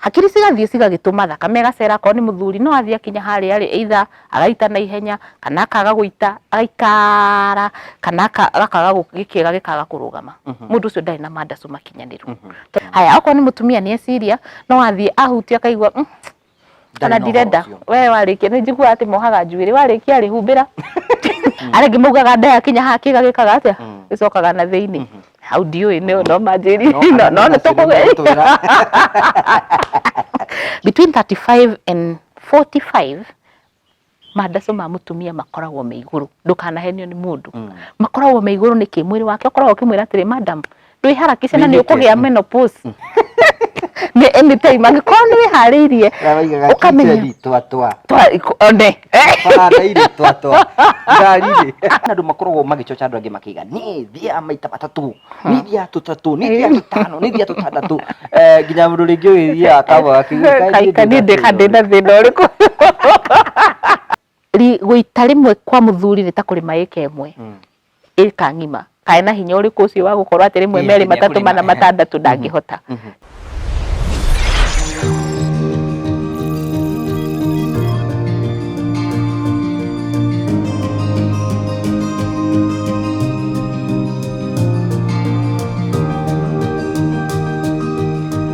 hakiri cigathie cigagituma thakame gacera ko ni muthuri no athie kinya hari ari either agaita na ihenya kana akaga guita aikara kana akaga gukiga gikaga kurugama mundu ucio ndari na mandacu makinyaniru haya akwa ni mutumia ni esiria no athie ahutia akaigua kana ndirenda we warikia ni njigua ati mohaga njuiri warikia ari humbira arenge mugaga ndaya kinya hakiga gikaga atia gicokaga na thiini how do you know no majiri no between 35 and 45 mandacu ma mutumia makoragwo me iguru ndukanahenio ni mundu makoragwo me iguru niki mwiri wake ukoragwo kimwira atiri madam ndui harakisha na ni ukugia menopause ni anytime angikoro ni wihariirie ukamenya twa one para iri twa ndarire andu makoragwo magicocha andu angi makiga ni thia maita matatu ni thia tutatu ni thia tutano ni thia tutandatu nginya mundu ringi wiria akaba akigika ni ndikande na thina uriku guita rimwe kwa muthuri ni ta kurima eka imwe eka ngima kaena hinya uriku ucio wa gukorwo ati rimwe meri matatu mana matandatu ndangihota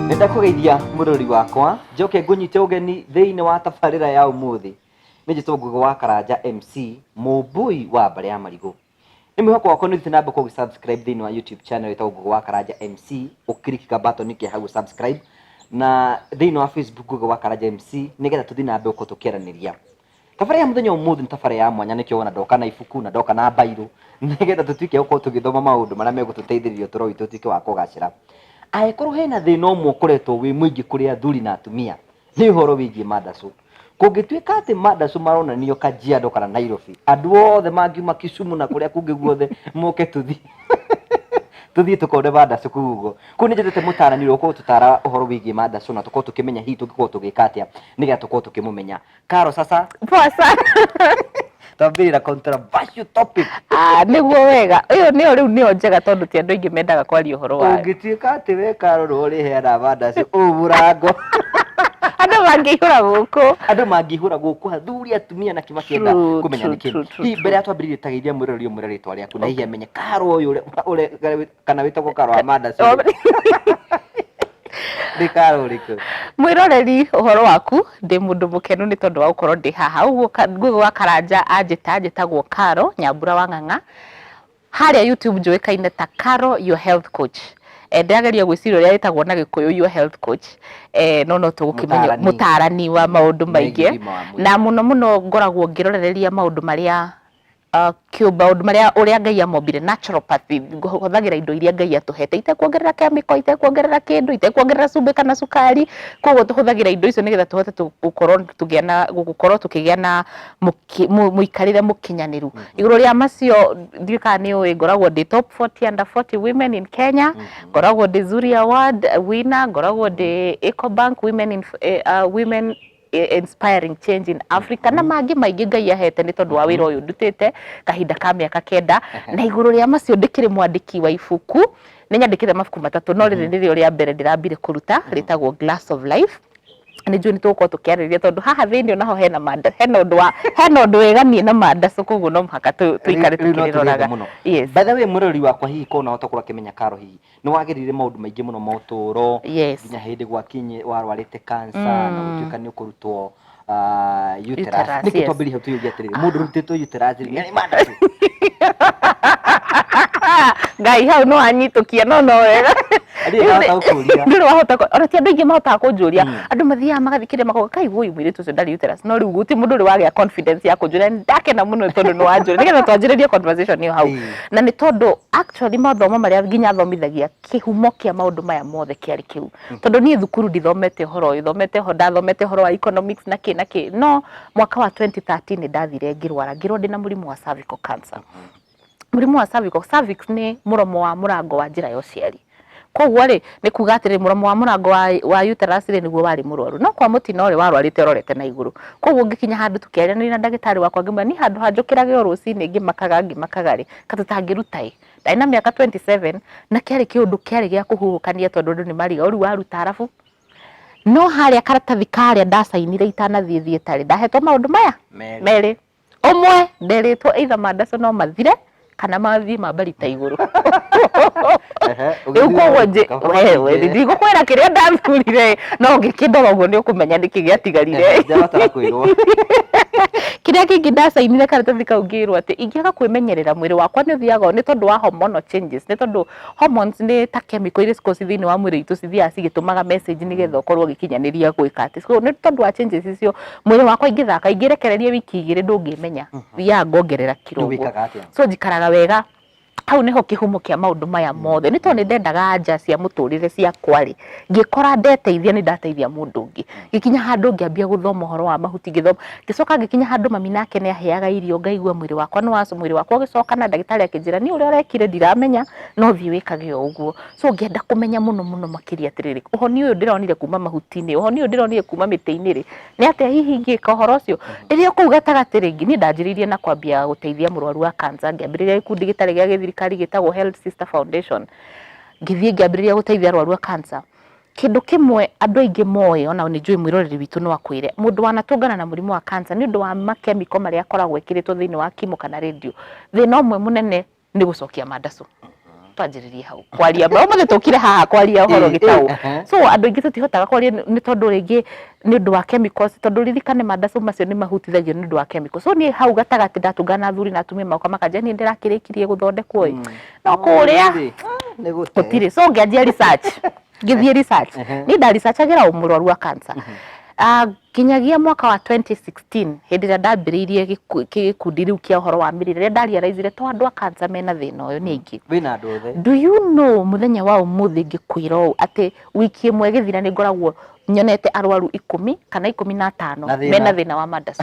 Nenda kugeithia murori wakwa njoke ngunyite ugeni thiini wa tabarira ya umuthi ni jito Ngugi wa Karanja MC Mumbui wa Mbare ya Marigu ni mwihoko wako ni tinamba ku subscribe thiini wa YouTube channel ita Ngugi wa Karanja MC ukirikika button ki hau subscribe na thiini wa Facebook Ngugi wa Karanja MC nigetha tuthina mbe uko tukiraniria tabarira ya muthenya umuthi ni tabarira ya mwanya nikio wona ndoka na ibuku na ndoka na bairo nigetha tutuike uko tugithoma maundu maria megututeithiriria turo witu tutuike wa kugacira aikorwo hena thina umwe ukoretwo wi mwingi kuri athuri na atumia ni uhoro wigie mandacu kungituika ati mandacu maronanio Kajiado kana Nairobi andu othe mangiuma Kisumu na kuria kungi guothe moke tuthii tukone mandacu kuguo kuni njete mutarani uko tutara uhoro wigie mandacu na tuko tukimenya hi tugiko tugika atia niga tuko tukimumenya Karo sasa poa sana tabira controversial topic niguo wega iyo niyo riu niyo njega tondu ti andu ingi mendaga kwaria uhoro wa ungituika ati we Karo rori heana mandacu uburango andu mangihura guku athuri atumia na kimakienda kumenya niki hi mbere atwambiririe tageithia mwirori umwe ritwa riaku na hi amenye Karo uyu ure kana witagwo Karo wa mandacu ni Karo riku mwiroreri uhoro waku ndi mundu mukenu ni tondu wa gukorwo ndi haha uguo Ngugi wa Karanja njitagwo Karo Nyambura wa Ng'ang'a haria YouTube njuikaine ta Karo your health coach ndageria gwiciria uria yetagwo na Gikuyu your health coach no tugukimenya mutarani wa maundu maingi na muno ngoragwo ngirorereria maundu maria kiumba undu maria uria Ngai amombire naturopathy huthagira indo iria Ngai atuhete itakuongerera chemical itakuongerera kindu itakuongerera cumbi kana sukari koguo tuhuthagira indo icio nigetha tuhote gukorwo tukigia na muikarire mukinyaniru iguru ria macio ndika ni uwi ngoragwo ndi top 40 under 40 women in Kenya ngoragwo ndi Zuri Award winner ngoragwo ndi Ecobank women inspiring change in Africa na mangi maingi Ngai ahete ni tondu wa wira uyu ndutite kahinda ka miaka 9 na iguru ria macio ndikire mwandiki wa ibuku ni nyandikire mabuku matatu no riri ria mbere ndirambire kuruta ritagwo Glass of Life ni njui nituko tukiariria tondu haha thiini naho hena undu weganie na mandacu koguo no mhaka tuikare tukiriroraga yes by the way murori wakwa hihi kona utakura kimenya Karo hihi ni wagirire maundu maingi muno mauturo nginya hindi gwakinye warwarite cancer na utuika ni ukurutwo uterus niki twambiri hau tuyugia atiriri mundu rutitwo uterus ni mandacu Ngai hau no anyitukia no wega ndio wahota ora ti andu ingi mahota kunjuria andu mathia magathikire makoga kai guyu mwiritu ucio ndari uterus no riu guti mundu ri wagia confidence ya kunjuria ndake na muno tondu no wanjuria nigetha twanjiririe conversation iyo hau na ni tondu actually mathomo maria nginya thomithagia kihumo kia maundu maya mothe kiari kiu tondu ni thukuru ndithomete horo uyu ndathomete horo wa economics na ki no mwaka wa 2013 ndathire ngirwara ndina murimu wa cervical cancer murimu wa cervix ni muromo wa murango wa njira ya uciari koguo ri ni kuga atiri muromo wa murango wa uterus ri niguo wari murwaru no kwa mutino ri warwarite rorete na iguru koguo ngikinya handu tukiaria ni na ndagitari wakwa ngimba ni handu hanjukirage rucini ngimakaga ri katutangirutai ndaina miaka 27 na kiari kiundu kiari gia kuhuhukania tondu ndu ni mariga uri waruta arafu no haria karatathi karia ndacainire itanathiĩ tari ndahetwo maũndũ maya merĩ ũmwe nderitwo either mandaco no mathire kana mathiĩ mambarita igũrũ rĩu koguo wewe ndigũkwĩra kĩrĩa ndathurire no ngĩkĩndora ũguo nĩ ũkũmenya nĩkĩ gĩatigarire kĩrĩa kĩngĩ ndacainire karatathi kau ngĩrwo atĩ ingĩaga kwĩmenyerera mwĩrĩ wakwa nĩ ũthiaga nĩ tondũ wa hormonal changes nĩ tondũ hormones nĩ ta chemical iria cikoragwo thĩinĩ wa mwĩrĩ witũ cithiaga cigĩtũmaga message nĩgetha ũkorwo ũgĩkinyanĩria gwĩka atĩ so nĩ tondũ wa changes icio mwĩrĩ wakwa ingĩthaka ingĩrekereria wiki igĩrĩ ndũngĩmenya thiaga ngongerera kiro so njikaraga wega hau niho kihumo kia maundu maya mothe ni to ni ndendaga nja cia muturire cia kwari ngikora ndeteithia ni ndateithia mundu ungi gikinya handu ngiambia guthoma uhoro wa mahuti ngithoma gicoka gikinya handu mami nake ni aheaga irio ngaigua mwiri wakwa ni wacu mwiri wakwa gicoka na ndagitari akinjira ni uria urekire ndiramenya no thi wikage uguo so ngienda kumenya muno makiria atiriri uhoni uyu ndironire kuma mahuti-ini uhoni uyu ndironire kuma miti-ini ri ni atia hihi ngika uhoro ucio riria kuu gatagati ringi ni ndanjiririe na kwambia guteithia murwaru wa cancer ngiambiriria gikundi gitari gia githirikari gitagwo Health Sister Foundation ngithie ngiambiriria guteithia arwaru a cancer kindu kimwe andu aingi moyo ona ni njui mwiroreri witu no akwire mundu wanatungana na murimu wa cancer ni undu wa makemiko maria akoragwo ekiritwo thiini wa kimo kana radio thina umwe munene ni gucokia mandacu twanjiririe hau kwaria mothe tukire haha kwaria horo gitau so andu aingi tutihotaga kwaria ni tondu ringi ni undu wa chemicals tondu ririkane mandacu macio ni mahutithagio ni undu wa chemicals so ni hau gatagati ndatungana athuri na atumia mauka makanja ni ndirakirikirie guthondekwo no kuria ni gutire so ngianjia research ngithie research ni nda researchagira umurwaru wa cancer kinyagia mwaka wa 2016 hindi ria ndambiriirie gikundi riu kia uhoro wa mirire ndarealizire to andu a cancer mena thina uyu ni aingi wina andu othe do you know muthenya wa umuthi ngikwira uu ati wiki imwe githira ni ngoragwo nyonete arwaru 10 kana 15 mena thina wa mandacu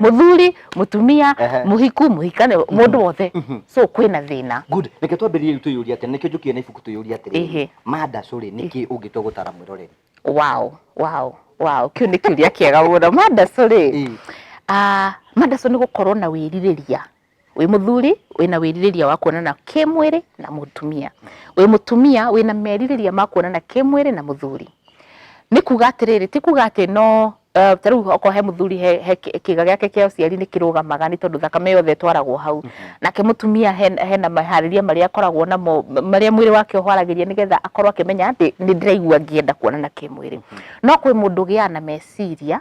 muthuri mutumia muhiku muhikane mundu wothe so kwina thina good reke twambiririe tuyuria ati nikio njukie na ibuku tuyuria ati mandacu ri niki ungitwa gutara mwiroreri wow kiu ni kiuria kiega muno mandacu ri mandacu ni gukorwo na wiririria wi muthuri wina wiririria wa kuonana kimwiri na mutumia wi mutumia wina meririria ma kuonana kimwiri na muthuri ni kuga atiriri ti kuga ati no taru oko he muthuri he kiga giake kia uciari ni kirugamaga ni tondu thakame yothe twaragwo hau nake mutumia hena mahariria maria akoragwo namo maria mwiri wake uhwaragiria nigetha akorwo akimenya ati ni ndiraigua ngienda kuonana kimwiri no kwi mundu gia na meciria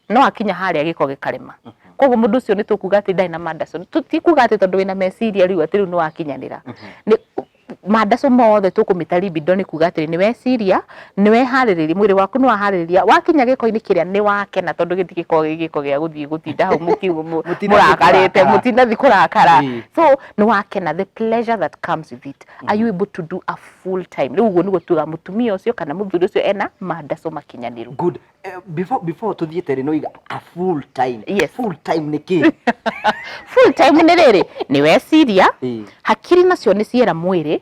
no akinya haria giko gikarema koguo mundu ucio ni tukuga ati ndai na mandacu tutikuga ati tondu wina meciria riu ati riu no akinyanira mandacu mothe tukumita libido ni kuga ati ni weciria ni wehaririria mwiri waku ni wahaririria wakinya giko-ini kiria ni wakena tondu githigiko giko gia guthii gutinda hau mukiugo murakarite mutinathi kurakara so ni wakena the pleasure that comes with it are you able to do a full time riu uguo ni gutuga mutumia ucio kana muthuri ucio ena mandacu makinyaniru good before tuthiete ri no iga a full time yes. Full time ni ki full time ni riri ni weciria hakiri nacio ni ciera mwiri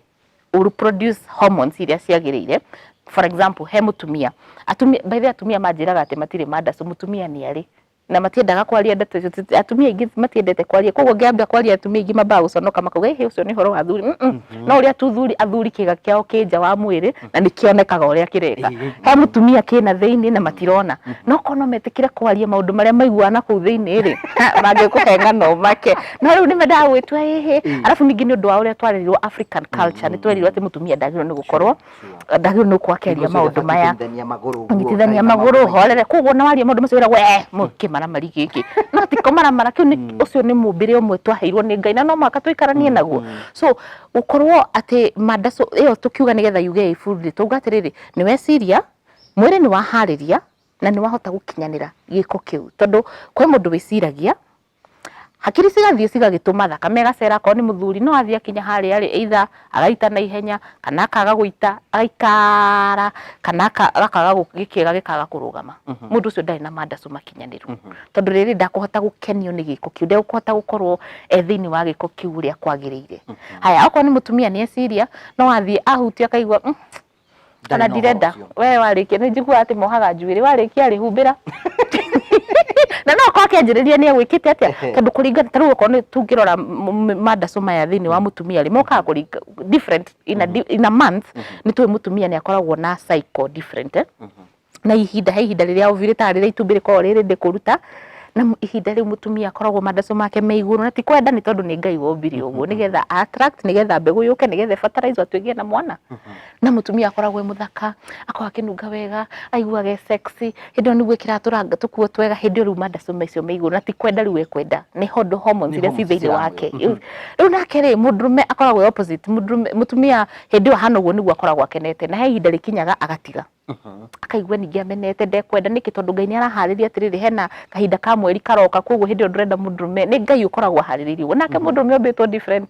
uru produce hormones iria ciagirire for example he mutumia by the atumia manjiraga ati matire mandacu mutumia ni ari na matiendaga kwaria ndeto atumia ingi matiendete kwaria koguo ngiambia kwaria atumia ingi mamba guconoka makauga he ucio ni horo wa athuri no uria tuthuri athuri kiga kiao kinja wa mwiri na nikionekaga uria kireka he mutumia kina thiini na matirona no kono metikire kwaria maundu maria maiguana kuu thiini ri mangikuhenga no make no riu ni mendaga gwitwa hehe alafu ningi ni undu wa uria twarerirwo African culture ni twerirwo ati mutumia ndagirwo ni gukorwo ndagirwo ni kwakeria maundu maya nyitithania maguru horere koguo na waria maundu macio wiragwo maramari giki no tiko maramara kiu ni ucio ni mumbire umwe twaheirwo ni Ngai na no mwaka tuikaranie naguo so ukorwo ati mandacu iyo tukiuga nigetha yuge ifuri tuga atiriri ni weciria mwiri ni wahariria na ni wahota gukinyanira giko kiu tondu kwe mundu wiciragia hakiri cigathie cigagituma thakame gacera ko ni muthuri no athia kinya hari ari either agaita na ihenya kana akaga guita agaikara kana akaga gikiga gikaga kurugama mundu ucio ndari na mandacu makinyaniru tondu riri ndakuhota gukenio ni giko kiu ndakuhota gukorwo thiini wa giko kiu uria kwagiriire haya okorwo ni mutumia ni eciria no athie ahutia akaigua kana ndirenda we warikia ni njigua ati mohaga njuiri warikia ari humbira na no kwa kianjiriria ni gwikite atia tondu kuringana taru uko ni tungirora mandacu maya thiini wa mutumia ri moka kuringa different in a month ni tuwe mutumia ni akoragwo na cycle different na ihinda riria ovirita riria itumbĩ rĩkoragwo rĩrĩ kũruta na ihinda rĩu mũtumia akoragwo mandaco make me igũrũ na ti kwenda nĩ tondũ nĩ Ngai wombire ũguo nĩgetha attract nĩgetha mbegũ yũke nĩgetha fertilizer atuĩke na mwana na mũtumia akoragwo mũthaka akoragwo akĩnunga wega aiguage sexy hĩndĩ ĩyo nĩguo kĩratũranga tũkuo twega hĩndĩ ĩyo rĩu mandaco macio me igũrũ na ti kwenda rĩu ekwenda nĩ hormones iria ci thĩinĩ wake rĩu nake rĩ mũndũrũme akoragwo opposite mũtumia hĩndĩ ĩyo hana ũguo nĩguo akoragwo akenete na he ihinda rĩkinyaga agatiga akaigua ningĩ amenete ndekwenda nĩkĩ tondũ Ngai nĩ araharĩria atĩrĩrĩ hena kahinda ka mweri karoka koguo hĩndĩ ĩyo ndũrenda mũndũrũme nĩ Ngai ũkoragwo aharĩrĩirie ũguo nake mũndũrũme ũmbĩtwo different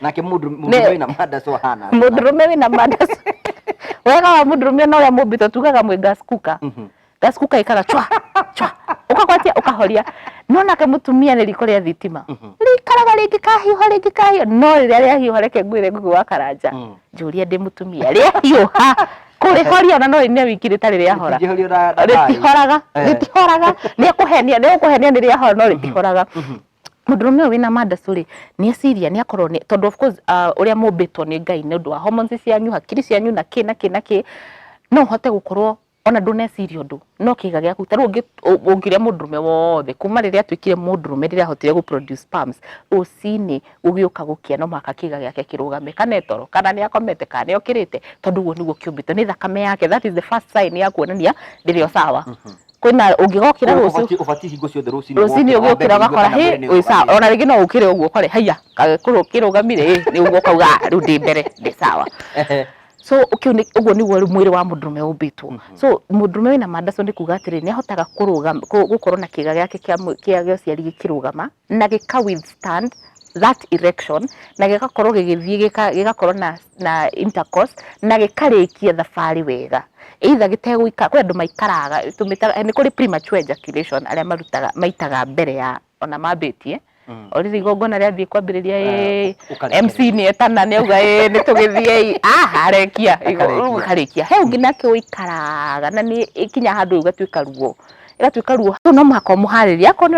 nake mũndũrũme wĩna mandaco hana mũndũrũme wĩna mandaco wega wa mũndũrũme no ũrĩa mũmbĩtwo tugaga mwĩ gas cooker gas cooker ĩkaga chwa ũkagwatia ũkahoria no nake mũtumia nĩ riko rĩa thitima rĩikaraga rĩngĩkahiũha no rĩrĩa rĩahiũha reke ngwĩre Ngũgĩ wa Karanja njũria ndĩ mũtumia rĩahiũha kũrĩhoria ona no nĩ wiki rĩtarĩ rĩahora rĩtihoraga nĩkũhenia nĩ rĩahora no rĩtihoraga mũndũrũme ũyũ wĩna mandaco rĩ nĩ eciria nĩ akorwo tondũ of course ũrĩa mũmbĩtwo nĩ Ngai nĩ ũndũ wa hormones cianyu hakiri cianyu na kĩ no ũhote gũkorwo ona ndũneciria ũndũ no kĩga gĩaku tarĩu ũngĩrĩa mũndũrũme wothe kuma rĩrĩa atuĩkire mũndũrũme rĩrĩa ahotire gũ produce sperms rũcinĩ ũgĩũka gũkĩa no maka kĩga gĩake kĩrũgame kana toro kana nĩ akomete kana nĩ okĩrĩte tondũ ũguo nĩguo kĩũmbĩtwo nĩ thakame yake that is the first sign ya kuonania ndĩrĩ sawa kwĩna ũngĩgokĩra ũbatiĩ hingo ciothe rũcinĩ ũgĩũkĩra ũgakora wĩ sawa ona rĩngĩ no ũkĩre ũguo ũkore haiya kĩrũgamire nĩ ũguo ũkauga rĩu ndĩ mbere ndĩ sawa so ũguo nĩguo mwĩrĩ wa mũndũrũme ũmbĩtwo so mũndũrũme wĩna mandaco nĩ kuga atĩrĩ nĩ ahotaga gũkorwo na kĩga gĩake kĩa ũciari gĩkĩrũgama na gĩka withstand that erection na gĩgakorwo gĩgĩthiĩ gĩgakorwo na intercourse na gĩkarĩkia thabarĩ wega either gĩtegũikara kwĩ andũ maikaraga nĩ kũrĩ premature ejaculation arĩa maitaga mbere ya ona mambĩtie Orithi igongona rĩathiĩ kwambĩrĩria MC nĩ etana nĩ auga nĩ tũgĩthiĩ arekia karĩkia he ũngĩ nake ũikaraga na nĩ ikinya handũ ũgatuĩka ruo no mũhaka ũmũharĩria akorwo nĩ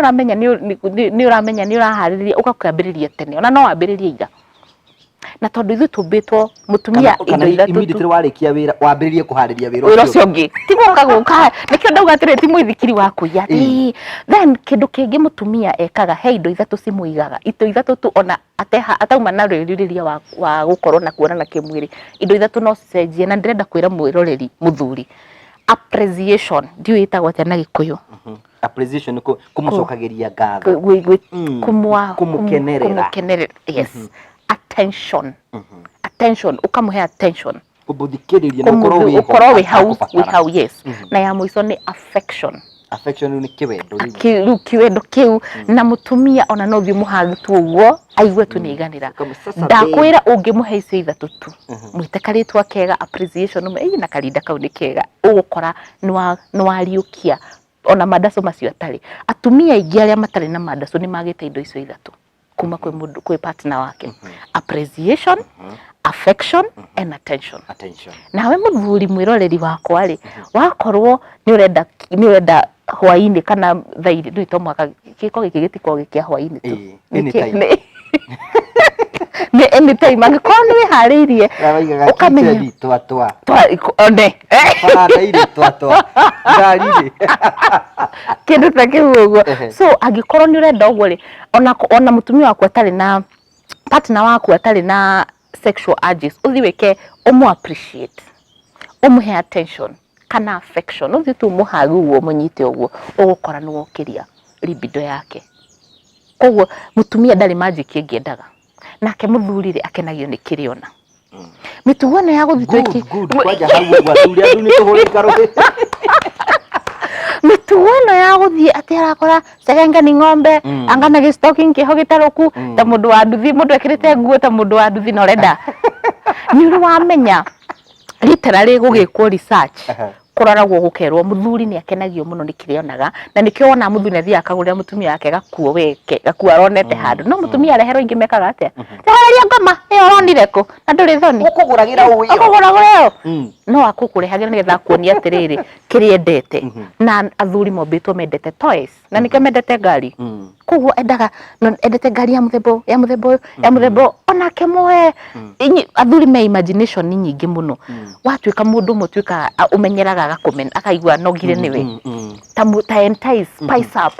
ũramenya nĩ ũraharĩria ũgakĩambĩrĩria tene ona no wambĩrĩrie ira na tondũ ithuĩ tũmbĩtwo mũtumia indo ithatũ immediately warĩkia wĩra wambĩrĩrie kũharĩria wĩra ũcio ũngĩ tiguoka gũka nĩkĩo ndauga atĩrĩ ti mũithikiri wa kũiya then kĩndũ kĩngĩ mũtumia ekaga he indo ithatũ cimũigaga indo ithatũ tu ona atauma na rĩrĩria wa gũkorwo na kuonana kĩmwĩrĩ indo ithatũ no cicenjie na ndĩrenda kwĩra mwĩroreri mũthuri appreciation ndiũ ĩtagwo atĩa na Gĩkũyũ appreciation kũmũcokagĩria ngatho kũmũkenerera yes attention ukamũhe attention ũbũthikĩrĩria na ũkorwo wĩ hau yes na ya mũico nĩ affection nĩ kĩwendo kĩwendo kĩu na mũtumia ona no thiĩ mũhagi tu ũguo aigue tu nĩ iganĩra ndakwĩra ũngĩmũhe icio ithatũ tu mwĩte karĩtwa kega appreciation na karinda kau nĩ kega ũgũkora nĩ wariũkia ona mandaco macio atarĩ atumia aingĩ arĩa matarĩ na mandaco nĩ magĩte indo icio ithatũ kuma kwĩ partner wake appreciation affection and attention nawe mũthuri mwĩroreri wakwa rĩ wakorwo nĩ ũrenda hwainĩ kana thairi ndũĩ to mwaka gĩko gĩkĩ gĩtikoragwo gĩkĩa hwainĩ tu nĩ anytime angĩkorwo nĩ wĩharĩirie ũkamenya kĩndũ ta kĩu ũguo so angĩkorwo nĩ ũrenda ũguo rĩ ona mũtumia waku atarĩ na partner waku atarĩ na sexual urges uthi weke appreciate umuhe attention kana affection uthi tu muhagi uwo munyite uwo ugukora ni wokiria libido yake koguo mutumia ndari magic yendaga nake muthurire akenagio ni kiriona mitugono ya guthitweki kwaja hau gwaturia andu ni tuhurika robe mitugono ya guthie ati arakora segenga ni ng'ombe angana gi stocking kiho gitaruku ta mundu wa nduthi mundu ekirite nguo ta mundu wa nduthi no renda ni uru wamenya literally gugikwo research kuraragwo gukerwo muthuri ni akenagio muno ni kirionaga na nikio wona muthuri athia akagurira mutumia yake gakuo weke gakuo aronete handu no mutumia arehero ingi mekaga atia tehereria ngoma iyo ronire ku na nduri thoni ukuguragira uyo no akukurehagira nigetha kuonia atiriri kiriendete na athuri mombitwo mendete toys na nikio mendete ngari koguo endaga endete ngari ya muthembo ona kemoe athuri me imagination nyingi muno watuika mundu mutuika umenyeraga agakumena akaigua nogire niwe ta entice spice up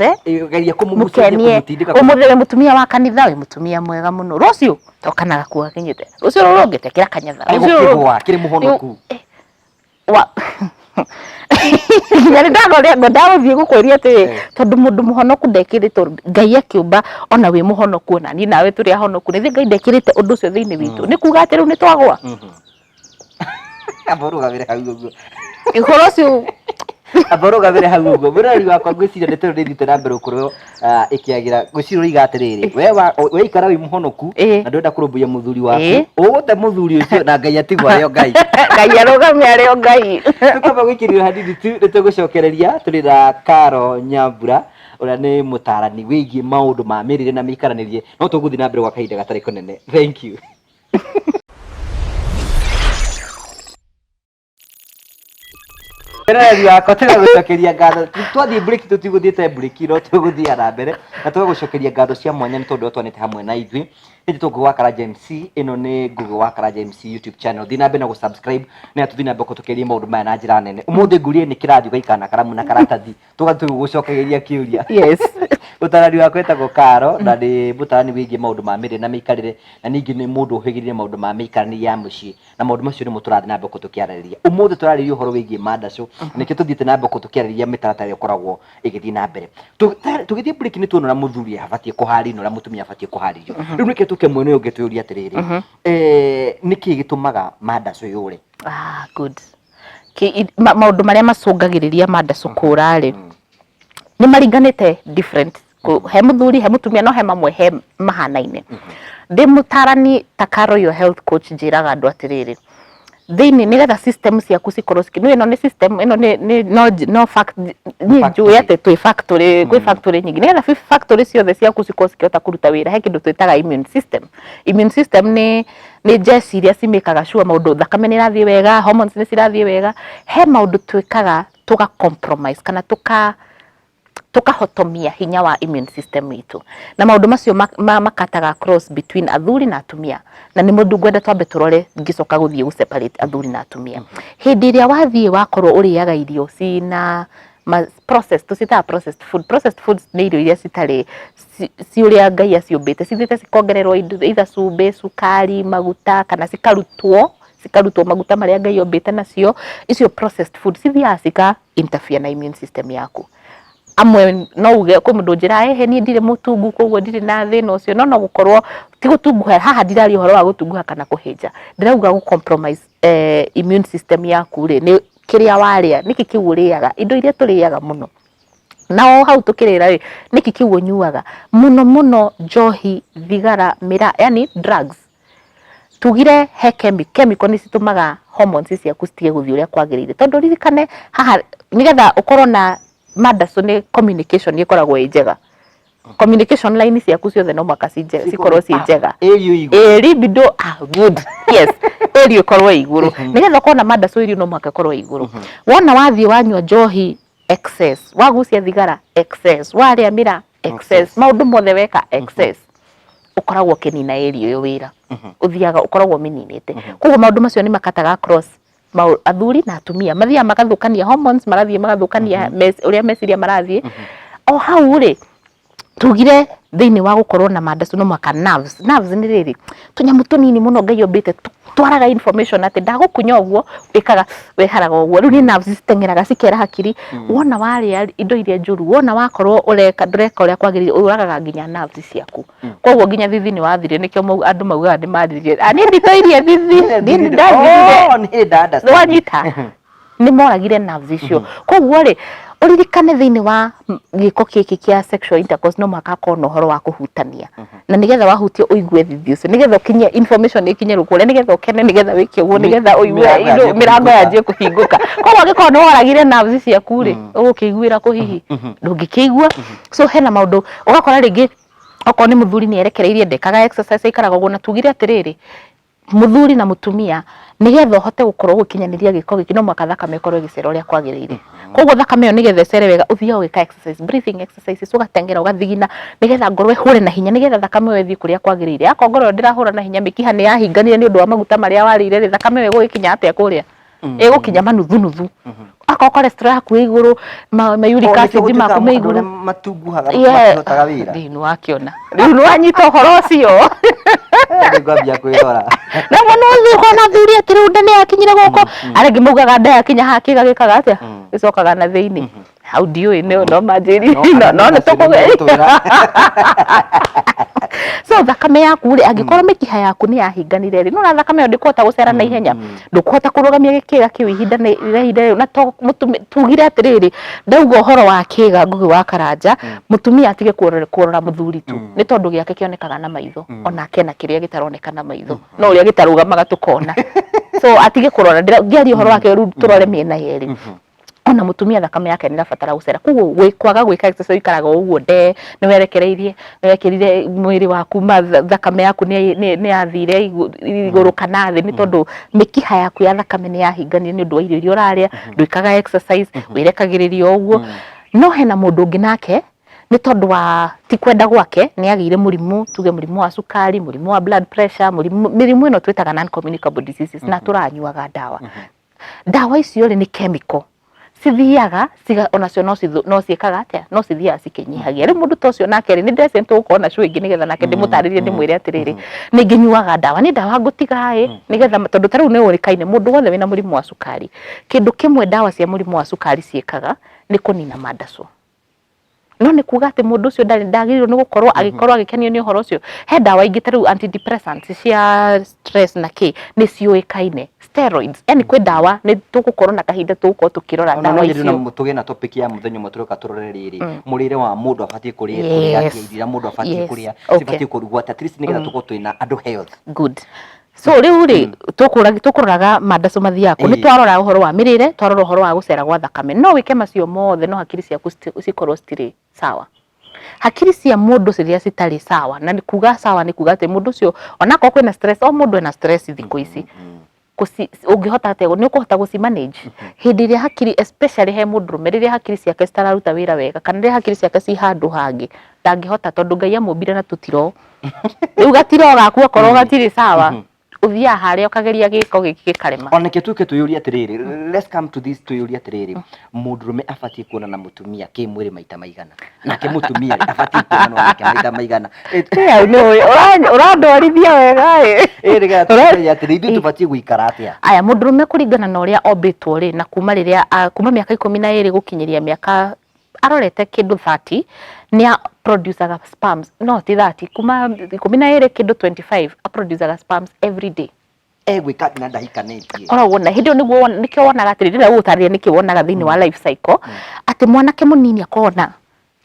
geria mukenie umuthebe mutumia wa kanitha we mutumia mwega muno rucio tokanaga kuwa kinyite rucio rurongete kira kanyatha rucio kiri muhonoku wa nyari ndathie gukweria ati tondu mundu muhonoku ndekirite Ngai akiumba ona wi muhonoku ona ni nawe turi ahonoku ni Ngai ndekirite undu ucio thiini witu ni kuga ati riu ni twagwa aboruga hau uguo ihoro ucio aboruga hau uguo burari wakwa ngwiciria ni tondu ndithite na mbere ukorwo ikiagira ngwiciria iga atiriri we ikara wi muhonoku na ndwenda kurumbuya muthuri waku ugute muthuri ucio na Ngai atigwa ario Ngai Ngai arugame ario Ngai tukaba gwikirira hadithi tu nitugucokereria turi na Karo Nyambura ora ni mutarani wigie maundu ma mirire na mikaranirie no tuguthi na mbere gwa kahinda gatari kunene. Thank you. Rĩrĩ yakwa tega gucokeria ngatho twathie break tutiguthiite break no tuguthia na mbere na tugucokeria ngatho cia mwanya ni tondu twanite hamwe na ithui ni tugu wa Karanja MC ino ni Google wa Karanja MC YouTube channel thina mbere na go subscribe ni atuthina mbere kutukeria maundu maya na njira nene umuthi ngurie ni kirathi gaikana karamu na karatathi tugucokeria kiuria yes utarani wakwa etagwo Karo na ni mutarani wigie maundu ma mirire na mikarire na ningi ni mundu uhigirire maundu ma mikarani ya mucii na maundu macio ni muturathi na mbere kutukiarĩria umuthi turarĩria uhoro wigie mandaco niki tuthiite na mbere kutukiarĩria mitaratara ikoragwo igithii na mbere tugithii break ni tuona muthuri abatie kuharĩrio na mutumia abatie kuharĩrio riu niki tuke mwene ungi tuyuria atiriri niki gitumaga mandaco yure good maundu maria macungagiriria mandaco kurari ni maringanite different he muthuri he mutumia no he mamwe he mahanaine ndi mutarani ta Karo your health coach njiraga andu atiriri thiini nigetha system ciaku cikorwo ino ni system ino ni no fact ni njui ati twi factory kwi factory nyingi nigetha factory ciothe ciaku cikorwo cikihota kuruta wira he kindu twitaga immune system ni jeci iria cimikaga sure maundu thakame ni rathie wega hormones ni cirathie wega he maundu twikaga tuga compromise kana tukahotomia hinya wa immune system itu na maundu macio makataga cross between athuri na atumia na ni mundu ngwenda twambe turore ngicoka guthie gu separate athuri na atumia hindi iria wathie wakorwo uriaga irio cina processed foods ni irio iria citari ci uria Ngai aciumbite cithite cikongererwo either cumbi sukari maguta kana cikarutwo maguta maria Ngai ombite nacio icio processed foods cithia cika interfere na immune system yaku amwe no uge ko mundu njira ni ndire mutungu koguo ndire na thina ucio no gukorwo ti gutunguha haha ndirari uhoro wa gutunguha kana kuhinja ndirauga gu compromise immune system yaku ri ni kiria waria niki kiu uriaga indo iria turiaga muno na hau tukirira ri niki kiu unyuaga muno njohi thigara mira yani drugs tugire he chemical ni citumaga hormones ciaku citige guthii uria kwagirire tondu ririkane haha nigetha ukorwo na mandaco ni communication ikoragwo njega communication line ciaku ciothe no mwaka cikorwo ci njega libido good yes area ikorwo iguru nigetha ukorwo na mandaco irio no mwaka ikorwo iguru wona wathie wanyua njohi excess wagucia thigara excess waria mira excess maundu mothe weka excess ukoragwo kinina area yo wira uthiaga ukoragwo mininite koguo maundu macio ni makataga cross athuri na atumia mathia magathukania hormones marathie magathukania uria meciria marathie o hau ri tugire thiini wa gukorwo na mandaco no maka nerves ni riri tunyamu tunini muno Ngai ombite twaraga information ati ndagukunya uguo wikaga weharaga uguo riu ni nerves citengeraga cikera hakiri wona waria indo iria njuru wona wakorwo ureka ndureka uria kwagirire uragaga nginya nerves ciaku koguo nginya thithini wathire nikio andu maugaga ni mathire ani nditoirie thithi ni ndathire wanyita ni moragire nerves icio koguo ri uririkane thiini wa giko kiki kia sexual intercourse no makako no horo wa kuhutania na nigetha wahutie uigue thithi ucio nigetha ukinye information ikinye rukure nigetha ukene nigetha wiki uguo nigetha uigue indo mirango yanjie kuhinguka koguo giko no waragire nerves ciaku ri ugukiguira kuhihi ndungikigua so hena maundu ugakora ringi oko ni muthuri ni erekereirie ndekaga exercise ikaraga uguo na tugire atiriri muthuri na mutumia nigetha uhote gukorwo gukinyaniria giko giki no mwaka thakame ikorwo igicera uria kwagirire koguo thakame yo nigetha cere wega uthia gwika exercise, breathing exercises, ugatengera ugathigina nigetha ngoro ihure na hinya nigetha thakame yo ithie kuria kwagirire. Ako ngoro ndirahura na hinya mikiha ni yahinganire ni undu wa maguta maria warire thakame yo igukinya atia kuria igukinya manuthu nuthu. Ako cholesterol yaku iguru ma uric acid maku me iguru matunguhaga matihotaga wira riu wakiona riu wanyita uhoro ucio ngwambia kwirora na mwana uthi kona thuri atiri unda ni akinyire goko arengi mugaga nda yakinya hakiga gikaga atia icokaga na thiini how do you know no majiri no tukugira so thakame yaku ri angikorwo mikiha yaku ni yahinganire ri no na thakame yo ndikuhota gucera na ihenya ndukuhota kurugamia gikiga kiu ihinda na to tugire atiriri ndauga uhoro wa kiga Ngugi wa Karanja mutumia atige kurora muthuri tu ni tondu giake kionekaga na maitho onake na kiria gitaroneka na maitho no uria gitarugamaga tukona so atige kurora ngiari uhoro wake ru turore miena yeri ona mutumia thakame yake ni rabatara gucera kuguo kwaga gwika exercise ikaraga uguo nde ni werekereirie werekerire mwiri waku thakame yaku ni yathire iguru kana thi ni tondu mikiha yaku ya thakame ni yahinganire ni undu wa irio iria uraria nduikaga exercise wirekagiririo uguo no hena mundu ungi nake ni tondu wa ti kwenda gwake ni agire murimu tuge murimu wa sukari murimu wa blood pressure mirimu ino twitaga non communicable diseases na turanyuaga dawa icio ri ni chemical cithiaga onacio no ciekaga atia no cithiaga cikinyihagia ri mundu tocio nake ri ni ndese ntukona cue ingi nigetha nake ndimutaririe ndimwire atiriri ningi nyuaga dawa ni dawa ngutiga nigetha tondu taru ni urikaine mundu wothe wina murimu wa sukari kindu kimwe dawa cia murimu wa sukari ciekaga ni kunina mandaco no ni kuga ati mundu ucio ndagiriro ni gukorwo agikorwo agikenio ni uhoro ucio he dawa ingi taru antidepressants cia stress na ki ni ciuikaine steroids yani kwe dawa ni tugukorwo na kahinda tugukorwo tukirora dawa icio tuge na topic ya muthenya umwe turoka turore riri murire wa mundu abatie kuria iria mundu abatie kuria sibatie kurugwa at least nigetha tuko twina andu health good so riu ri tukuroraga mandaco mathiaku ni twarora uhoro wa mirire twarora uhoro wa gucera gwa thakame no wike macio mothe no hakiri ciaku cikorwo citiri sawa hakiri cia mundu ciria citari sawa na ni kuga sawa ni kuga ati mundu cio onako kwina stress o mundu ena stress thiku ici ungihota atego ni ukuhota guci manage hindi ria hakiri especially he mundu riria hakiri ciake citararuta wira wega kana riria hakiri ciake ci handu hangi ndangihota tondu Ngai amumbire na tutiro riu gatiro gaku okorwo gatiri sawa uthia haria ukageria giko gikarema oneke tuke tuyuri atiriri let's come to this tuyuri atiriri mundurume abatie kuona na mutumia ki mwiri maita maigana nake mutumia abatie kuona nake maita maigana no urandorithia wega riga tuya atiriri tubatie guikara atia aya mundurume kuringana na uria ombitwo ri na kuma riria kuma miaka 12 gukinyiria miaka arorete kindu 30 ni producer sperms no ti 30 kuma 12 kindu 25 producer sperms every day gwika na ndahika netie koragwo na hindi niguo nikio wonaga atiri rira utariria nikio wonaga thini wa life cycle ati mwanake munini akona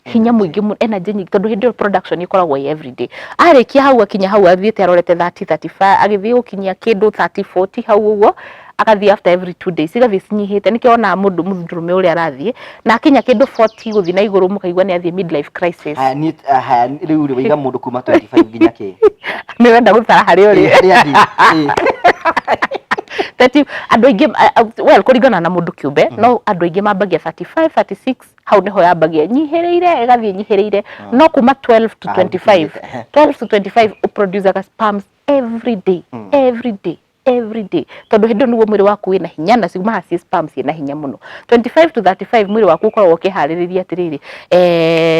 hinya muingi energy nyingi tondu hindi production ikoragwo every day arikia hau akinya hau athiete arorete 30 35 agithie gukinyia kindu 30 40 hau uguo akathie after every 2 days igathie cinyihite nikio ona mundu muthurume uria arathie na akinya kindu 40 guthie na iguru mukaigwa ni athie midlife crisis riu wiga mundu kuma 25 nginya ki ni wenda gutara hari uri tati andu aingi well kuringana na mundu kiumbe no andu aingi mambagia 35 36 hau niho yambagia nyihireire igathie nyihireire no kuma 12 to 25 12 to 25 producer sperms every day tondu hindi niguo mwiri waku wina hinya na ciguma ci sperms ina hinya muno 25 to 35 mwiri waku ukoragwo ukihariria atiriri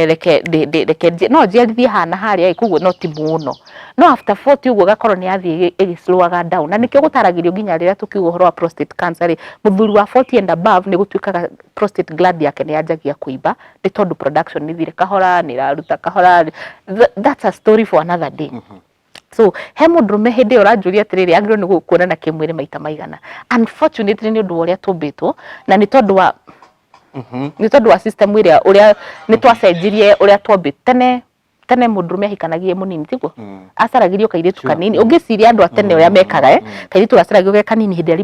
reke no jiarithie hana haria kuguo no ti muno no after 40 uguo gakorwo ni athie slowaga down na nikio gutaragirio nginya riria tukiuga uhoro wa prostate cancer ri muthuri wa 40 and above ni gutuikaga prostate gland yake ni yanjagia kuiba ni tondu production ni thire kahora ni raruta kahora that's a story for another day so he mundurume hindi uranjuria atiriri agiro ni gukuona na kimwiri maita maigana unfortunately ni undu uria tumbitwo na ni tondu wa system uria ni twacenjirie uria tumbite tene mundurume ahikanagie munini tiguo acaragirio kairitu kanini ungiciria andu atene uria mekaga kairitu acaragirio ge kanini hindi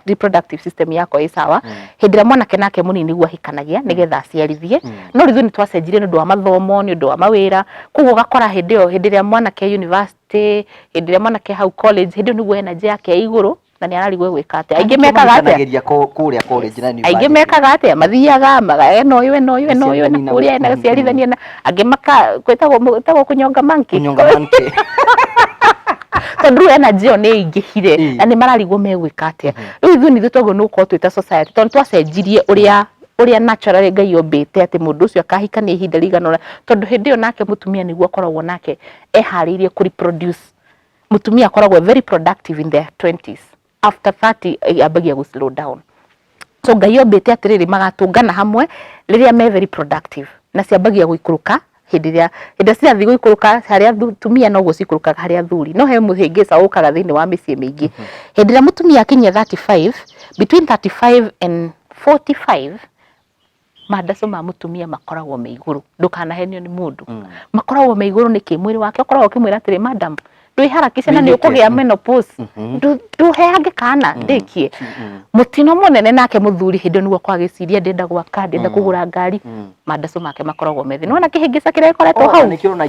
reproductive system yako i sawa hindi ria mwanake nake munini guo ahikanagia nigetha aciarithie no rithu ni twacenjirie ni undu wa mathomo ni undu wa mawira kuguo gakora hindi ria mwanake university hindi ria mwanake hau college hindi niguo energy yake iguru na nĩ ararigwo gwĩka atĩa. Aingĩ mekaga atĩa kũrĩa college na university, aingĩ mekaga atĩa mathiaga eno yũ na kũrĩa na gaciarithania na angĩ gwĩtagwo kunyonga monkey tondũ energy ĩyo nĩ ingĩhire na nĩ mararigwo megwĩka atĩa. Rĩu ithuĩ nĩ tũtagwo nĩ gũkorwo twĩta society tondũ twacenjirie ũrĩa naturally Ngai yombĩte atĩ mũndũ ũcio akahikania ihinda rĩigana ũna, tondũ hĩndĩ ĩyo nake mũtumia nĩguo akoragwo nake eharĩirie kũ reproduce. Mũtumia akoragwo very productive in their 20s, after 30 ambagia gũ slow down. So Ngai yombĩte atĩrĩrĩ magatũngana hamwe rĩrĩa me very productive na ciambagia gũikũrũka hĩndĩ cirathiĩ gũikũrũka harĩa atumia noguo cikũrũkaga harĩa athuri. No he mũhĩngĩca ũkaga thĩinĩ wa mĩciĩ mĩingĩ hĩndĩ ĩrĩa mũtumia akinyia 35, between 35 and 45 mandaco ma mũtumia makoragwo me igũrũ. Ndũkanahenio nĩ mũndũ, makoragwo me igũrũ nĩkĩ mwĩrĩ wake ũkoragwo ũkĩmwĩra atĩrĩ madam ndwĩharakisha na nĩ ũkũgĩa menopause, ndũheange kana ndĩkie. Mũtino mũnene nake mũthuri hĩndĩ nĩguo kwagĩciria ndenda gwaka ndenda kũgũra ngari, mandaco make makoragwo methĩ. Nĩwona kĩhĩngĩca kĩrĩa gĩkoretwo hau nĩkĩo ona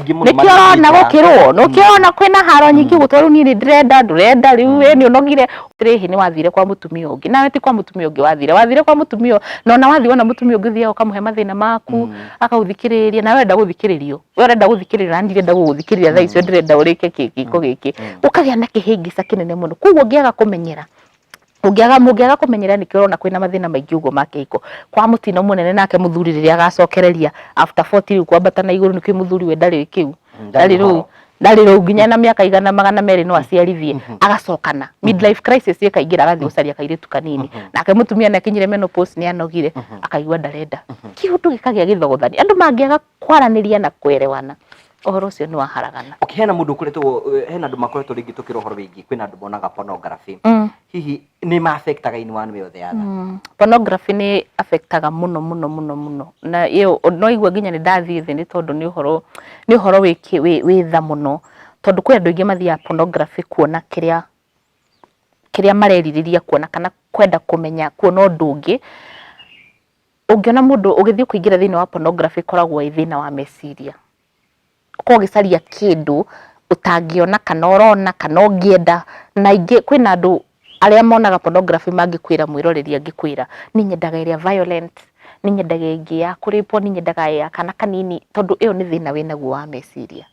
gũkĩrwo nĩkĩo ona kwĩna haro nyingĩ gũtwarwo niĩ ndĩrenda ndũrenda rĩu nĩ ũnogire rĩhĩ nĩ wathire kwa mũtumia ũngĩ, nawe ti kwa mũtumia ũngĩ wathire kwa mũtumia na ona wathi wona mũtumia ũngĩ thiaga ũkamũhe mathĩna maku akaũthikĩrĩria na wenda gũthikĩrĩrio, we ũrenda gũthikĩrĩria na ndirenda gũgũthikĩrĩria thaa icio ndĩrenda ũrĩke gĩko gĩkĩ, ũkagĩa na kĩhĩngĩca kĩnene mũno. Koguo ũngĩaga kũmenyera mũngĩaga kũmenyera nĩkĩo ũrona kwĩna mathĩna maingĩ ũguo ma kĩhiko kwa mũtino mũnene nake mũthuri rĩrĩa agacokereria after 40 rĩu kwambata na igũrũ nĩkĩo mũthuri we ndarĩ kĩu ndarĩ rĩu nginya na mĩaka igana magana merĩ no aciarithie agacokana midlife crisis ĩkaingĩra agathiĩ gũcaria kairĩtu kanini nake mũtumia nĩ akinyire menopause nĩ anogire akaigua ndarenda. Kĩũndũ gĩkagĩa gĩthogothani, andũ mangĩaga kwaranĩria na kwerewana ũhoro ũcio nĩ waharagana. Okay, hena mũndũ ũkoretwo hena andũ makoretwo rĩngĩ tũkĩra ũhoro wĩgiĩ kwĩna andũ monaga pornography, hihi nĩ ma affectaga in one way or the other? Pornography nĩ affectaga mũno na ĩyo no igua nginya nĩ ndathiĩ thĩ nĩ tondũ nĩ ũhoro wĩ tha mũno, tondũ kwĩ andũ aingĩ mathiaga pornography kuona kĩrĩa marerirĩria kuona kana kwenda kũmenya kuona ũndũ ũngĩ. Ũngĩona mũndũ ũgĩthiĩ kũingĩra thĩinĩ wa pornography koragwo ĩ thĩna wa meciria, ko gĩcaria kĩndũ ũtangĩona kana ũrona kana ũngĩenda. Na ingĩ kwĩna andũ arĩa monaga pornography mangĩkwĩra mwĩroreri angĩkwĩra nĩ nyendaga ĩrĩa violent, nĩ nyendaga ĩngĩ ya kũrĩpwo, nĩ nyendaga ya kana kanini, tondũ ĩyo nĩ thĩna wĩnaguo wa meciria.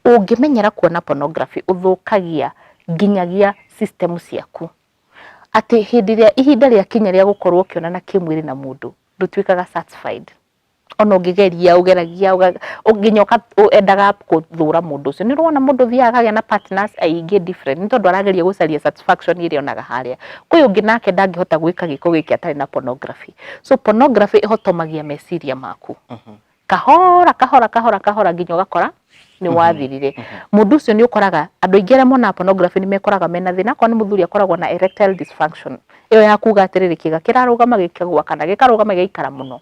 Ũngĩmenyera kuona pornography ũthũkagia nginyagia system ciaku, atĩ hĩndĩ ĩrĩa ihinda rĩa kinya rĩa gũkorwo ũkĩonana kĩmwĩrĩ na mũndũ ndũtuĩkaga satisfied. Ona ũngĩgeria ũgeragia nginya endaga gũthũra mũndũ ũcio. Nĩ ũrona mũndũ thiaga akagĩa na partners aingĩ different nĩ tondũ arageria gũcaria satisfaction ĩrĩa onaga harĩa. Kwĩ ũngĩ nake ndangĩhota gwĩka gĩko gĩkĩ atarĩ na pornography. So pornography ĩhotomagia meciria maku kahora nginya ũgakora nĩ wathirire. Mũndũ ũcio nĩ ũkoraga andũ aingĩ arĩa monaga pornography nĩ mekoraga mena thĩna, akorwo nĩ mũthuri akoragwo na erectile dysfunction, ĩyo ya kuga atĩrĩrĩ kĩga kĩrarũgama gĩkagwa kana gĩkarũgama gĩgaikara mũno.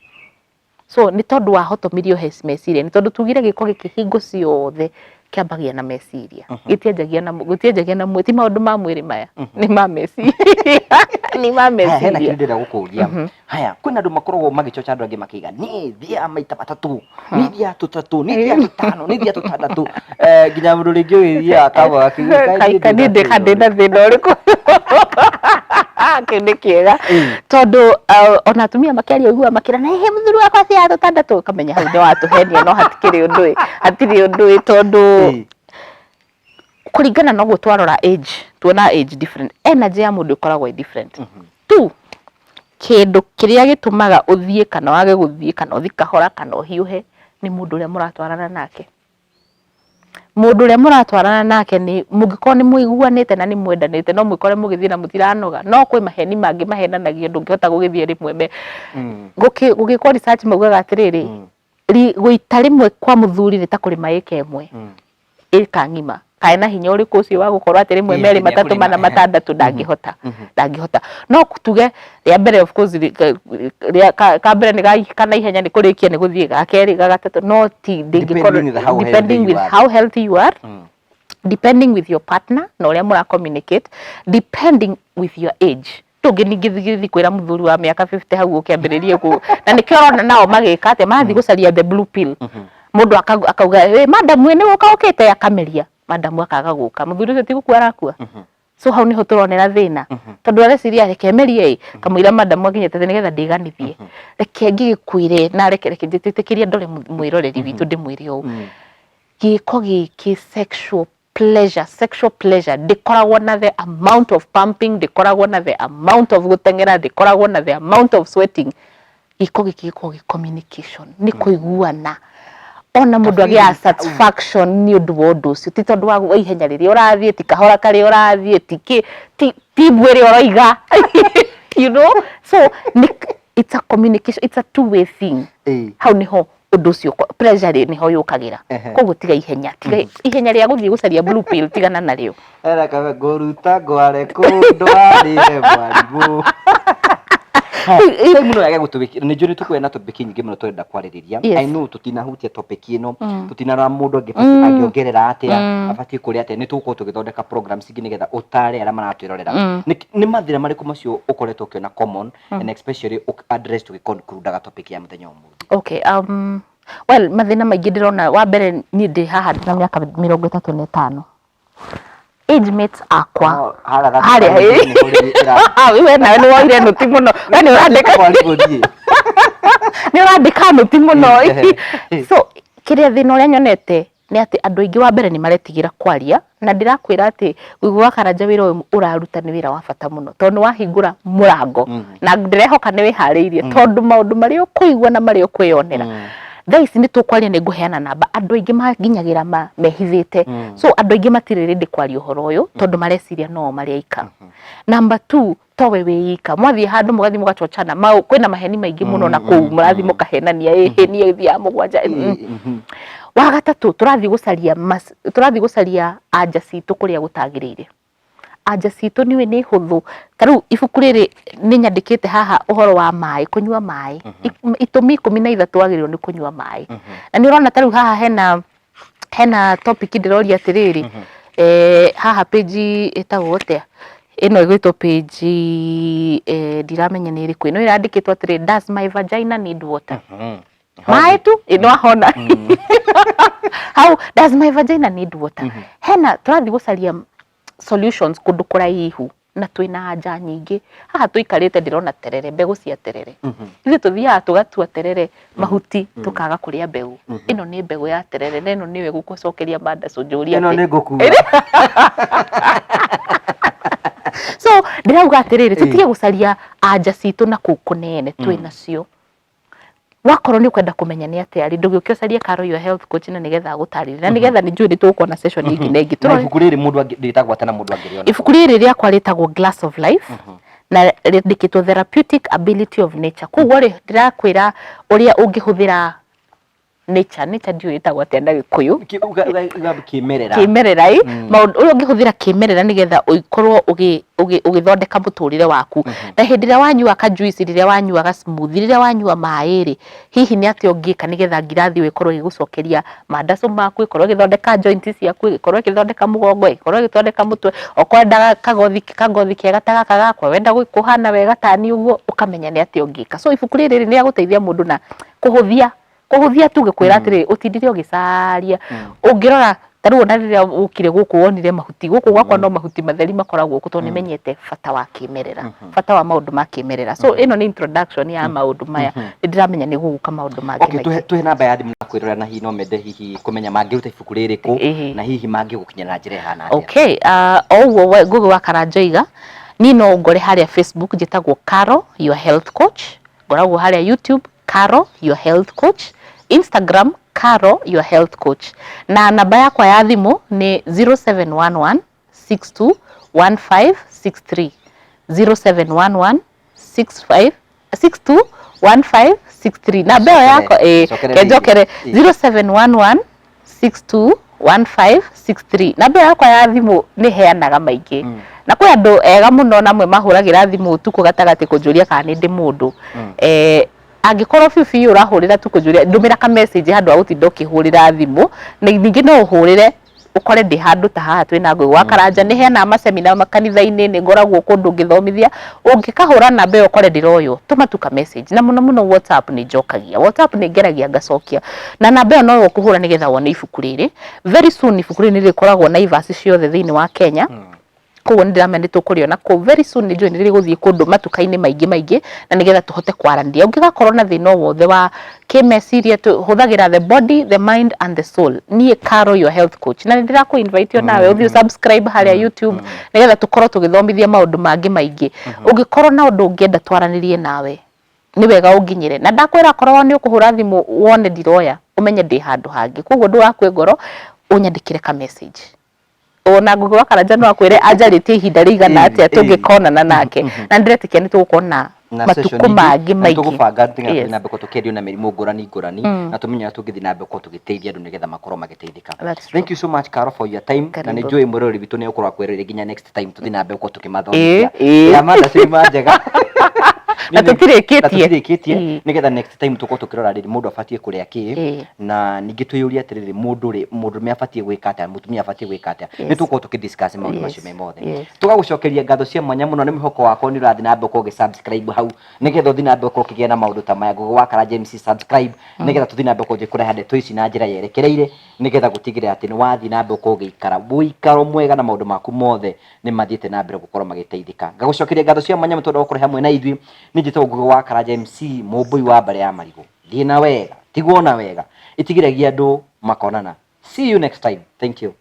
So nĩ tondũ wahotomirio meciria, nĩ tondũ tugire gĩko gĩkĩ hingo ciothe kĩambagia na meciria, gĩtianjagia na mwĩti maũndũ ma mwĩrĩ maya nĩ ma meciria nĩ ma meciria. Hena kĩndũ ndĩrenda gũkũria. Haya, kwĩna andũ makoragwo magĩcoca andũ angĩ makiga nĩ thia maita matatũ, nĩ thia tũtatũ, nĩ thia tũtano, nĩ thia tũtandatũ, nginya mũndũ rĩngĩ ũgĩthiaga akauga kanĩ ndĩna thĩna ũrĩkũ. Kĩndũ kĩega tondũ ona atumia makĩaria ũiguaga makĩra na he mũthuri wakwa cia tũtandatũ, ũkamenya hau nĩ watũhenia no hatirĩ ũndũ tondũ kũringana na ũguo twarora age, tuona age different, energy ya mũndũ ĩkoragwo ĩ different. Tu kĩndũ kĩrĩa gĩtũmaga ũthiĩ kana wage gũthiĩ kana ũthiĩ kahora kana ũhiũhe nĩ mũndũ ũrĩa mũratwarana nake. Mũndũ ũrĩa mũratwarana nake nĩ mũngĩkorwo nĩ mũiguanĩte na nĩ mwendanĩte no mwĩkore mũgĩthiĩ na mũtiranoga, no kwĩ maheni mangĩ mahenanagia ndũngĩhota gũgĩthiĩ rĩmwe. Gũgĩkwo research maugaga atĩrĩrĩ, gũita rĩmwe kwa mũthuri nĩ ta kũrĩma ĩka ĩmwe ĩka ng'ima. Kaĩ na hinya ũrĩkũ ũcio wa gũkorwo atĩ rĩmwe merĩ matatũ mana matandatũ ndangĩhota. No tuge rĩa mbere of course ka mbere nĩ kana ihenya nĩ kũrĩkia nĩ gũthiĩ ga kerĩ ga gatatũ, no ti ndĩngĩkorwo depending with how healthy you are, depending with your partner na ũrĩa mũra communicate, depending with your age. Tũngĩ ningĩ kwĩra mũthuri wa mĩaka 50 hau ũkĩambĩrĩria na nĩkĩo ũrona nao magĩka atĩ mathiĩ gũcaria the blue pill. Mũndũ akauga madam we nĩ ũka ũkĩte akameria, madam akaga gũka, mũthuri ũcio ti gũkua arakua. so hau niho turonera thina tondu areciria reke merie kamwira madam akinyete nigetha ndiganithie reke ngigikuire na reke njitikirie ndore mwiroreri witu ndimwire u giko giki sexual pleasure ndikoragwo na the amount of pumping, ndikoragwo na the amount of gutengera, ndikoragwo na the amount of sweating. Giko giki communication ni kuiguana ona mundu agia satisfaction ni undu wa undu ucio ti tondu wa ihenya riria urathie ti kahora kari urathie ti bwere oroiga you know, so it's a communication, it's a two-way thing. Hau niho undu ucio pleasure niho yukagira koguo tiga ihenya ria guthie gucaria blue pill tigana nario era kaga goruta gware kundwarire mwarimu Sai muno yage gutubikira ni njuri tukwena topic nyingi muno twenda kwaririria. I know tutinahutia topic ino tutinara mundu angiongerera atia abatie kuri atia ni tuko tugithondeka programs ingi nigetha utare ara maratwirorera ni mathira mariku macio ukoretwo kiona common and especially address to conclude ga topic ya muthenya umu. Okay, well mathina maingi ndirona wa mbere ni ndi haha na miaka 35 age mates akwa haria wewe na ni waire nuti muno ni urandika nuti muno so kiria thina uria nyonete ni ati andu aingi wa mbere ni maretigira kwaria na ndirakwira ati wigwa Karanja wira uyu uraruta ni wira wa bata muno tondu wahingura murango na ndirehoka ni wihariirie tondu maundu mari ukuigwa na mari ukwionera Thaici ni tukwaria ni nguheana namba andu aingi maginyagira mehithite so andu aingi matiriri ndi kwaria uhoro uyu tondu mareciria no mari aika. Number 2 towe wiika mwathie handu mugathi mugachochana kwina maheni maingi muno na kuu murathi mukahenania ni thia mugwanja. Wa gatatu turathi gucaria anja citu kuria gutagirire anja citu niwe ni huthu taru ibuku riri ni nyandikite haha uhoro wa mai kunywa mai itumi 13 agirirwo ni kunywa mai na ni urona taru haha hena topic ndiroria atiriri haha page etagwo atia ino igwitwo page ndiramenya ni iriku ino irandikitwo atiri does my vagina need water mai tu ino ahona how does my vagina need water hena turathi gucaria solutions kundu kuraihu na twina anja nyingi haha tuikarite ndirona terere mbegu cia terere ithu tuthiaga tugatua terere mahuti tukaga kuria mbegu ino ni mbegu ya terere na ino niwe gukucokeria banda cunjuria ino ni nguku so ndirauga atiriri tutige gucaria anja citu na kunene twina cio wakorwo ni kwenda kumenya ni atia ri ndugioke ucarie Karo your health coach na nigetha gutarire na nigetha ni njuri tuko na session ingi nengi turo ibuku riri mundu nditagwa tena mundu angiriona ibuku riri riakwa ritagwo Glass of Life na rindikitwo therapeutic ability of nature koguo ri ndirakwira uria ungihuthira nature ndio itagwa tenda gikuyu kimerera maundu uria ungihuthira kimerera nigetha uikorwo ugithondeka muturire waku na hindi ria wanyua ka juice riria wanyua ga smoothie riria wanyua mairi hihi ni ati ungika nigetha ngirathi wikorwo igucokeria mandacu maku ikorwo githondeka joints ciaku ikorwo githondeka mugongo ikorwo githondeka mutwe okwendaga kagothi kega tagaka gakwa wenda kuhana wega tani uguo ukamenya ni ati ungika so ibuku riri ni aguteithia mundu na kuhuthia tuge kwira atiri utindire ugicaria ungirora taru ona riria ukire guku wonire mahuti guku gwakwa no mahuti matheri makoragwo guku tondu nimenyete bata wa kimerera bata wa maundu ma kimerera so ino ni introduction ya maundu maya ndiramenya ni guguka maundu mangĩ okay tuhe namba ya thimu kwirora na hihi no mende hihi kumenya mangiruta ibuku riri ku na hihi mangigukinyira njira hana atia okay owo Google wa Karanja iga ni no ngore haria Facebook njitagwo Karo your health coach ngoragwo haria YouTube Karo your health coach Instagram Karo your health coach na namba yakwa ya thimu ni 0711 621563 0711 621563 namba yako kejokere 0711 621563 namba yakwa ya thimu ni heanaga maingi na kwi andu ega muno namwe mahuragira thimu tuko gatagati kunjuria kana ni ndi mundu angikorwo fifi urahurira tukujuria ndumira ka message handu agutinda ukihurira thimu na ningi no uhurire ukore ndi handu ta haha twina ngui wa Karanja ni hena masemina makanitha-ini ni ngoragwo kundu ngithomithia ungikahura namba iyo ukore ndiroyo tuma tuka message na muno WhatsApp ni njokagia WhatsApp ni ngeragia ngacokia na namba iyo no ukuhura nigetha wone ibuku riri very soon ibuku riri ni rikoragwo na ivasi ciothe thiini wa Kenya koguo ndiramenya nĩtũkũrĩona kũ very soon nĩ njũĩ nĩ rĩgũthiĩ kũndũ matuka-inĩ maingĩ na nĩgetha tũhote kwaranĩria ũngĩgakorwo na thĩna o wothe wa kĩmeciria tũhũthagĩra the body, the mind and the soul. Niĩ Carol your health coach na nĩndĩrakũ invite nawe ũthiĩ subscribe harĩa YouTube nĩgetha tũkorwo tũgĩthomithia maũndũ mangĩ maingĩ. Ũngĩkorwo na ũndũ ũngĩenda twaranĩrie nawe nĩ wega ũnginyĩre, na ndakwĩra korwo nĩ ũkũhũra thimũ wone ndiroya ũmenye ndĩ handũ hangĩ, koguo ndũgakue ngoro ũnyandĩkĩre ka message. Ona Ngugi wa Karanja no akwĩre anjarĩtie ihinda rĩigana atĩa tũngĩkonana nake, na ndĩretĩkia nĩ tũgũkorwo na matukũ mangĩ maingĩ tũgũbanga tũthiĩ na mbere tũkĩario na mĩrimũ ngũrani na tũmenye tũngĩthiĩ na mbere tũgĩteithia andũ nĩgetha makorwo magĩteithĩka. Thank you so much Carol for your time, na nĩ njũĩ mũrori witũ nĩ ũkorwo akwĩrĩire nginya next time tũthiĩ na mbere gũkorwo tũkĩmathomithia ya mada cima njega na tũtirĩkĩtie nĩgetha next time tũkorwo tũkĩrora rĩrĩ mũndũ abatie kũrĩa kĩ, na ningĩ twĩyũrie atĩrĩrĩ mũndũ abatie gwĩka atĩa, mũtumia abatie gwĩka atĩa, nĩ tũkorwo tũkĩdiscuss maũndũ macio me mothe. Tũgagũcokeria ngatho cia mwanya mũno, nĩ mwĩhoko wakwa nĩ ũrathiĩ na mbere gũkorwo ũgĩ-subscribe hau nĩgetha ũthiĩ na mbere gũkorwo ũkĩgĩa na maũndũ ta maya. Ngugi wa Karanja MC subscribe nĩgetha tũthiĩ na mbere gũkorwo kũreha ndeto ici na njĩra yerekereire nĩgetha gũtigĩrĩra atĩ nĩ wathiĩ na mbere gũkorwo ũgĩikara ũikaro mwega na maũndũ maku mothe nĩ mathiĩte na mbere gũkorwo magĩteithĩka. Ngagũcokeria ngatho cia mwanya tondũ gũkorwo hamwe na ithuĩ. Nĩ njĩtagwo Ngugi wa Karanja MC mũmbũi wa Mbare ya Marigũ. Thiĩ na wega, tigwo na wega, itigĩragia andũ makonana. See you next time. Thank you.